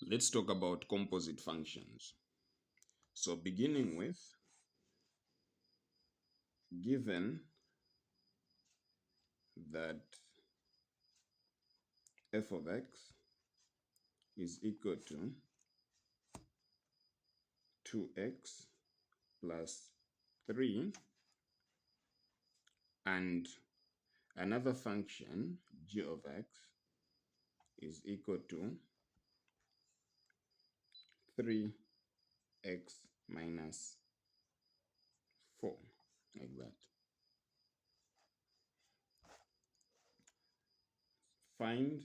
Let's talk about composite functions. So beginning with, given that f of x is equal to 2x plus 3 and another function g of x is equal to 3x minus 4, like that. Find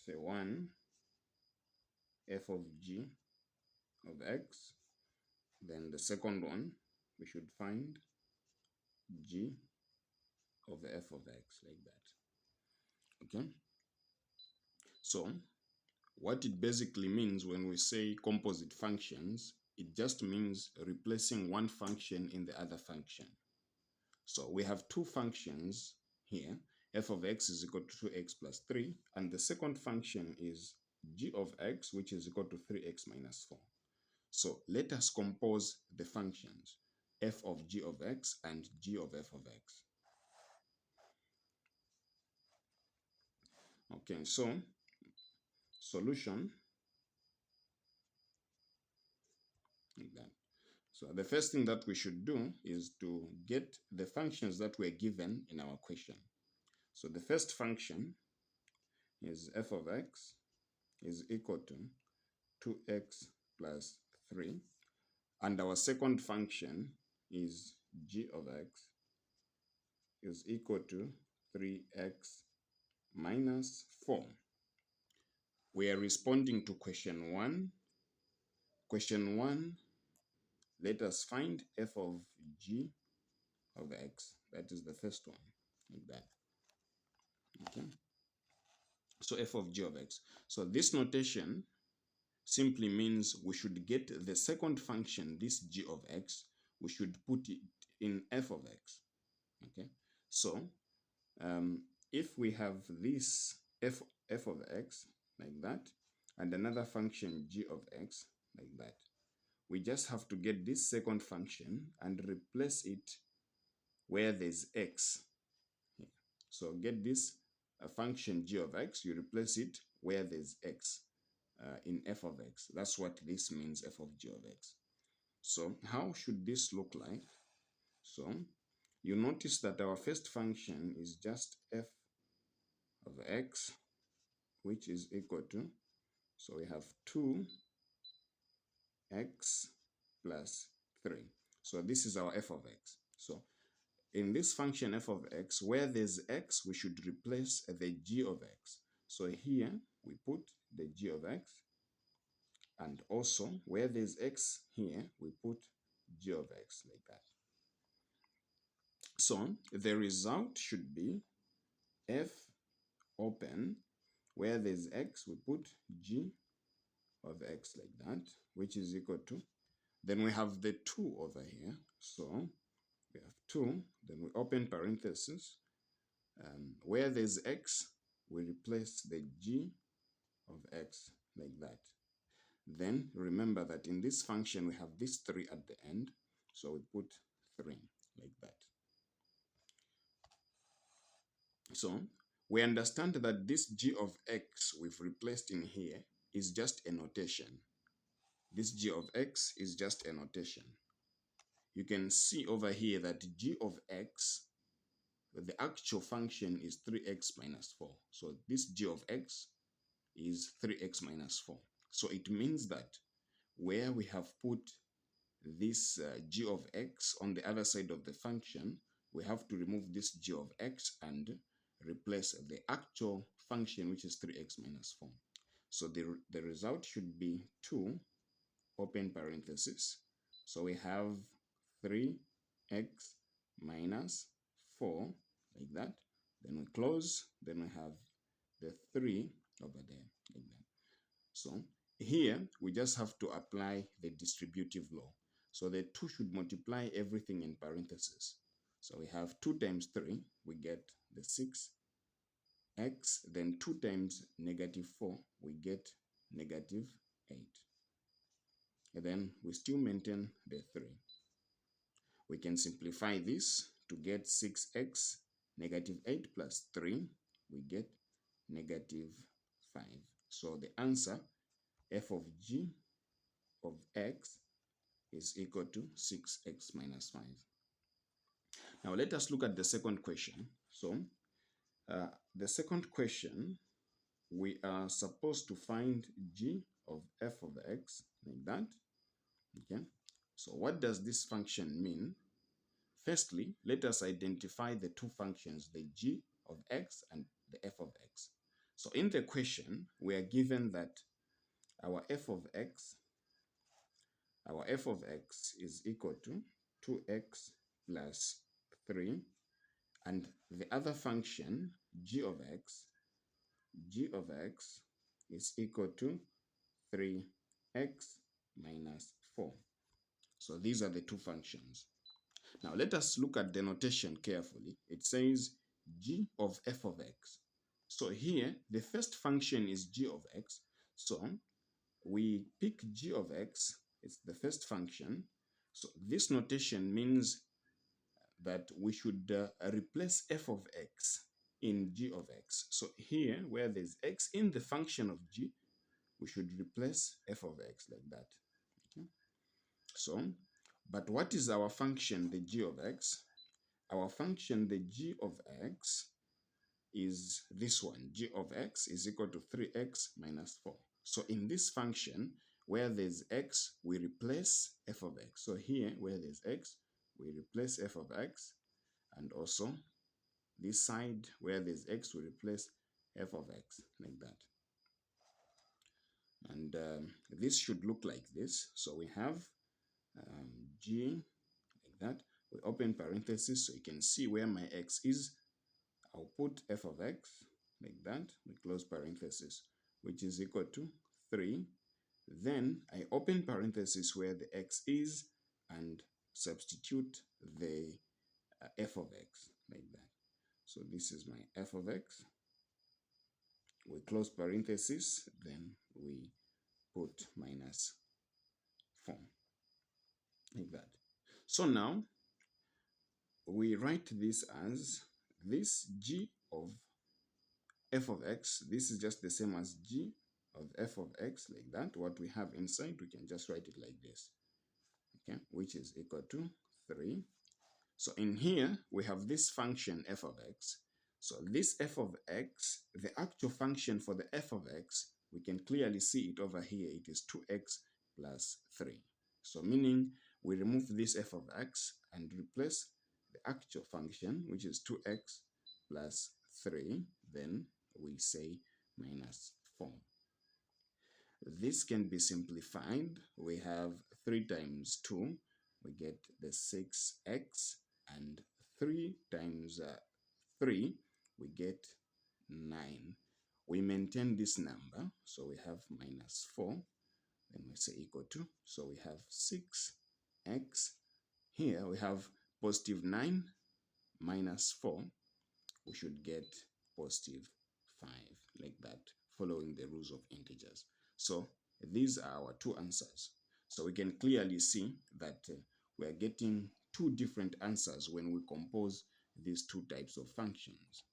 say 1 f of g of x, then the second one we should find g of f of x, like that. Okay, so what it basically means when we say composite functions, it just means replacing one function in the other function. So we have two functions here. F of x is equal to 2x plus 3, and the second function is g of x, which is equal to 3x minus 4. So let us compose the functions f of g of x and g of f of x. Okay, so solution, like that. So the first thing that we should do is to get the functions that were given in our question. So the first function is f of x is equal to 2x plus 3. And our second function is g of x is equal to 3x minus 4. We are responding to question 1. Question 1, let us find f of g of x. That is the first one, like that. Okay. So f of g of x. So this notation simply means we should get the second function, this g of x, we should put it in f of x. Okay. So if we have this f of x like that, and another function g of x like that, we just have to get this second function and replace it where there's x. So get this function g of x, you replace it where there's x in f of x. That's what this means, f of g of x. So how should this look like? So you notice that our first function is just f of x, which is equal to, so we have 2x plus 3. So this is our f of x. So in this function f of x, where there's x, we should replace the g of x. So here we put the g of x, and also where there's x here, we put g of x, like that. So the result should be f open, where there's x, we put g of x, like that, which is equal to, then we have the 2 over here. So we have 2, then we open parenthesis. Where there's x, we replace the g of x, like that. Then remember that in this function, we have this 3 at the end. So we put 3, like that. So we understand that this g of x we've replaced in here is just a notation. This g of x is just a notation. You can see over here that g of x, the actual function is 3x minus 4. So this g of x is 3x minus 4. So it means that where we have put this g of x on the other side of the function, we have to remove this g of x and replace the actual function, which is 3x minus 4. So the result should be 2, open parenthesis. So we have 3x minus 4, like that. Then we close, then we have the 3 over there, like that. So here we just have to apply the distributive law. So the 2 should multiply everything in parentheses. So we have 2 times 3, we get the 6 x, then 2 times negative 4, we get negative 8. And then we still maintain the 3. We can simplify this to get 6x, negative 8 plus 3, we get negative 5. So the answer, f of g of x is equal to 6x minus 5. Now let us look at the second question. So the second question, we are supposed to find g of f of x, like that. Okay. So what does this function mean? Firstly, let us identify the two functions, the g of x and the f of x. So in the question, we are given that our f of x is equal to 2x plus 3, and the other function, g of x is equal to 3x minus 4. So these are the two functions. Now let us look at the notation carefully. It says g of f of x. So here, the first function is g of x. So we pick g of x, it's the first function. So this notation means that we should replace f of x in g of x. So here, where there's x in the function of g, we should replace f of x like that. Okay. So, but what is our function, the g of x? Our function, the g of x, is this one. G of x is equal to 3x minus 4. So in this function, where there's x, we replace f of x. So here, where there's x, we replace f of x. And also, this side, where there's x, we replace f of x, like that. And this should look like this. So we have g, like that. We open parentheses so you can see where my x is. I'll put f of x, like that. We close parentheses, which is equal to 3. Then I open parentheses where the x is and substitute the f of x, like that. So this is my f of x. We close parentheses, then we put minus 4, like that. So now we write this as this g of f of x. This is just the same as g of f of x, like that. What we have inside, we can just write it like this, okay, which is equal to 3. So in here, we have this function f of x. So this f of x, the actual function for the f of x, we can clearly see it over here. It is 2x plus 3. So meaning we remove this f of x and replace the actual function, which is 2x plus 3. Then we say minus 4. This can be simplified. We have 3 times 2. We get the 6x, and 3 times 3, we get 9. We maintain this number, so we have minus 4. Then we say equal to, so we have 6x. Here we have positive 9 minus 4. We should get positive 5, like that, following the rules of integers. So these are our two answers. So we can clearly see that we are getting two different answers when we compose these two types of functions.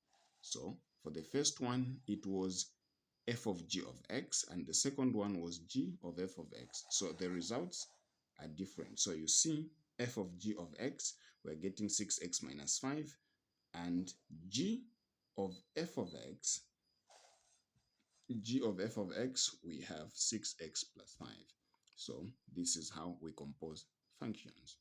So for the first one, it was f of g of x, and the second one was g of f of x. So the results are different. So you see, f of g of x, we're getting 6x minus 5, and g of f of x, we have 6x plus 5. So this is how we compose functions.